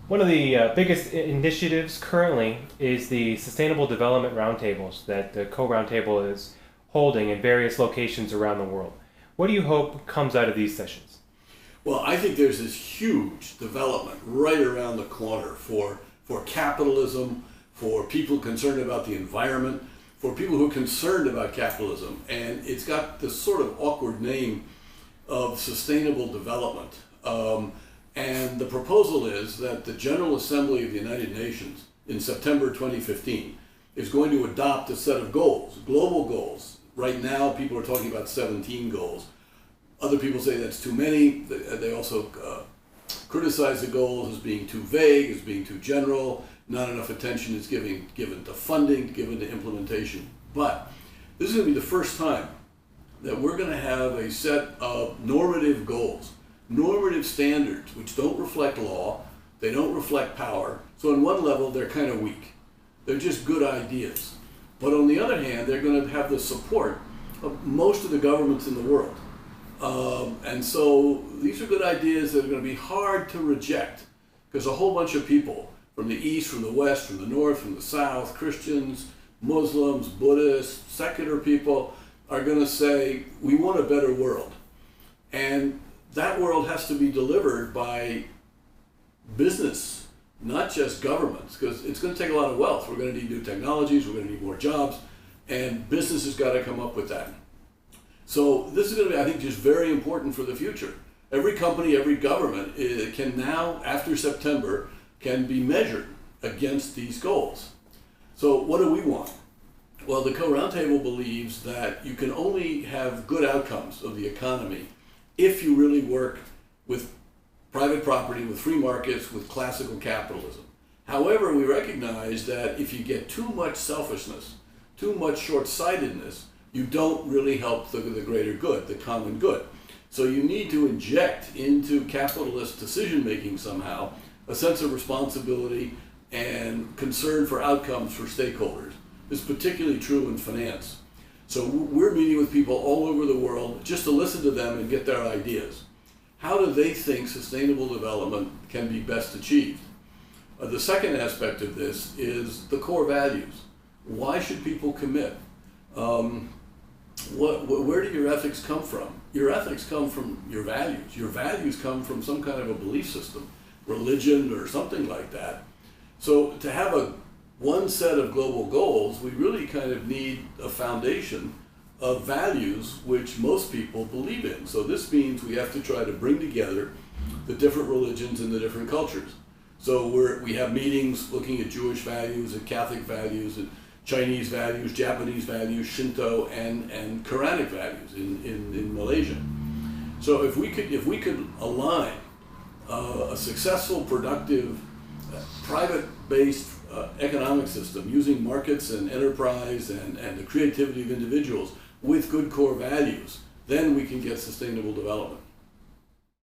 One of the biggest initiatives currently is the Sustainable Development Roundtables that the Caux Roundtable is holding in various locations around the world. What do you hope comes out of these sessions? Well, I think there's this huge development right around the corner for capitalism, for people concerned about the environment, for people who are concerned about capitalism. And it's got this sort of awkward name of sustainable development. And the proposal is that the General Assembly of the United Nations in September 2015 is going to adopt a set of goals, global goals. Right now, people are talking about 17 goals. Other people say that's too many. They also criticize the goals as being too vague, as being too general. Not enough attention is given to funding, given to implementation. But this is going to be the first time that we're going to have a set of normative goals, normative standards, which don't reflect law, they don't reflect power. So on one level, they're kind of weak. They're just good ideas. But on the other hand, they're going to have the support of most of the governments in the world. And so these are good ideas that are going to be hard to reject, because a whole bunch of people from the East, from the West, from the North, from the South, Christians, Muslims, Buddhists, secular people, are going to say, we want a better world. And that world has to be delivered by business, not just governments, because it's going to take a lot of wealth. We're going to need new technologies, we're going to need more jobs, and business has got to come up with that. So this is going to be, I think, just very important for the future. Every company, every government can now, after September, can be measured against these goals. So what do we want? Well, the Caux Roundtable believes that you can only have good outcomes of the economy if you really work with private property, with free markets, with classical capitalism. However, we recognize that if you get too much selfishness, too much short-sightedness, you don't really help the greater good, the common good. So you need to inject into capitalist decision-making somehow a sense of responsibility and concern for outcomes for stakeholders. This is particularly true in finance. So we're meeting with people all over the world just to listen to them and get their ideas. How do they think sustainable development can be best achieved? The second aspect of this is the core values. Why should people commit? Where do your ethics come from? Your ethics come from your values. Your values come from some kind of a belief system, religion or something like that. So to have one set of global goals, we really kind of need a foundation of values which most people believe in. So this means we have to try to bring together the different religions and the different cultures. So we have meetings looking at Jewish values and Catholic values and Chinese values, Japanese values, Shinto, and Quranic values in Malaysia. So if we could align a successful, productive, private-based economic system using markets and enterprise and the creativity of individuals with good core values, then we can get sustainable development.